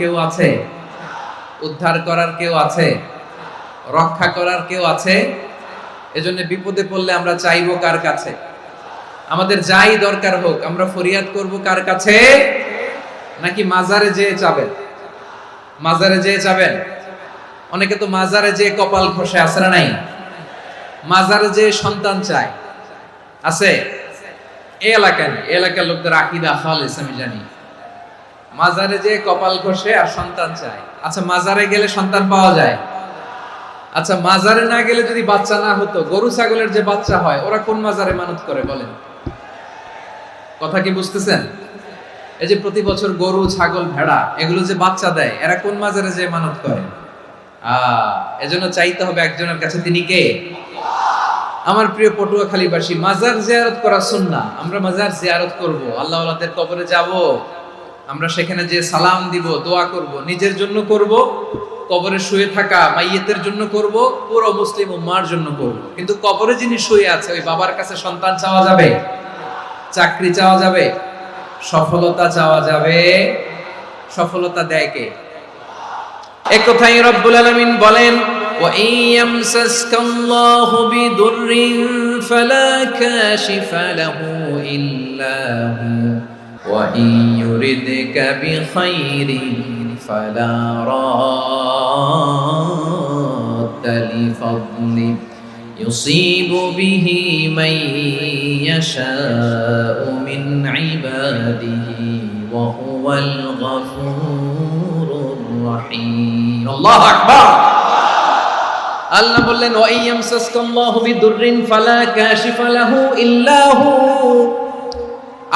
কেউ আছে? উদ্ধার করার কেউ আছে? রক্ষা করার কেউ আছে? এজন্য বিপদে পড়লে আমরা চাইবো কার কাছে? আমাদের যাই দরকার হোক আমরা ফরিয়াদ করব কার কাছে? নাকি মাজারে যেয়ে চাবেন? মাজারে যেয়ে চাবেন? অনেকে তো মাজারে যেয়ে কপাল ঘষে, আছে না নাই? মাজারে যেয়ে সন্তান চায়, আছে? এই এলাকার লোকদের আকীদা খালিস আমি জানি। মাজারে যেয়ে কপাল ঘষে আর সন্তান চায়। আচ্ছা, মাজারে গেলে সন্তান পাওয়া যায়? আচ্ছা, মাজারে না গেলে যদি বাচ্চা না হতো, গরু ছাগলের যে বাচ্চা হয় ওরা কোন মাজারে মানত করে বলেন? কথা কি বুঝতেছেন? এই যে প্রতি বছর গরু ছাগল ভেড়া এগুলো যে বাচ্চা দেয়, এরা কোন মাজারে যে মানত করে? এজন্য চাইতে হবে একজনের কাছে, তিনি কে? আমার প্রিয় পটুয়াখালীবাসী, মাজার জিয়ারত করা সুন্নাহ। আমরা মাজার জিয়ারত করব, আল্লাহ ওয়ালাদের কবরে যাব, আমরা সেখানে যে সালাম দিব, দোয়া করব, নিজের জন্য করব, কবরে শুয়ে থাকা মাইয়েতের জন্য করব, পুরো মুসলিম উম্মার জন্য করব। কিন্তু কবরে যিনি শুয়ে আছে ওই বাবার কাছে সন্তান চাওয়া যাবে? চাকরি চাওয়া যাবে? সফলতা চাওয়া যাবে? সফলতা দেয় কে? এক কথাই রব্বুল আলামিন বলেন, ওয়া ইয়ামসাসকাল্লাহু বিদুররিন ফালা কাশিফা লাহু ইল্লা হু ওয়া ইয়ুরিদকা বিখাইরিন ফালা রাদ্দা লিফাদলি ইউসিবু বিহি মান ইয়াশাউ মিন ইবাদিহি ওয়া হুয়াল গফুরুর রহিম। আল্লাহু আকবার। আল্লাহ বললেন, ওয়া ইয়ামসাসকাল্লাহু বিদুররিন ফালা কাশিফা লাহু ইল্লা হু।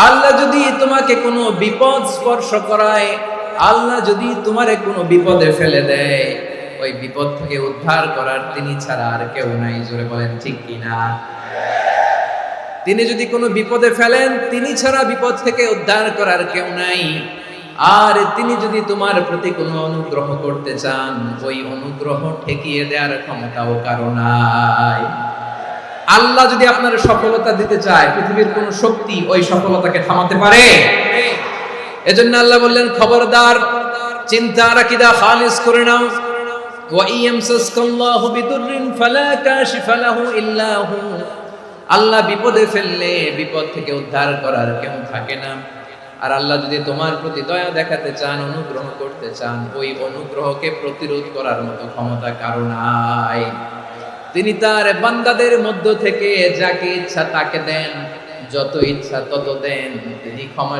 আল্লাহ যদি তোমাকে কোনো বিপদ স্পর্শ করায়, আল্লাহ যদি তোমারে কোনো বিপদে ফেলে দেয়, ওই বিপদ থেকে উদ্ধার করার তিনি ছাড়া আর কেউ নাই। জোরে বলেন ঠিক কিনা? তিনি যদি কোনো বিপদে ফেলেন, তিনি ছাড়া বিপদ থেকে উদ্ধার করার কেউ নাই। আর তিনি যদি তোমার প্রতি কোনো অনুগ্রহ করতে চান, ওই অনুগ্রহ ঠেকিয়ে দেওয়ার ক্ষমতাও কারো নাই। আল্লাহ যদি আপনার সফলতা দিতে চায়, পৃথিবীর কোন শক্তি ওই সফলতাকে থামাতে পারে? এজন্য আল্লাহ বললেন, খবরদার, চিন্তা আর আকীদা খালিস করে নাও। ওয়া ইয়ামসাসকাল্লাহু বিদুররিন ফালা কাশিফা লাহু ইল্লা হু। আল্লাহ বিপদে ফেললে বিপদ থেকে উদ্ধার করার কেউ থাকে না। আর আল্লাহ যদি তোমার প্রতি দয়া দেখাতে চান, অনুগ্রহ করতে চান, ওই অনুগ্রহকে প্রতিরোধ করার মতো ক্ষমতা কারো নাই। তিনি তার বান্দাদের মধ্য থেকে যাকে ইচ্ছা তাকে দেন, যত ইচ্ছা তত দেন। তিনি ক্ষমা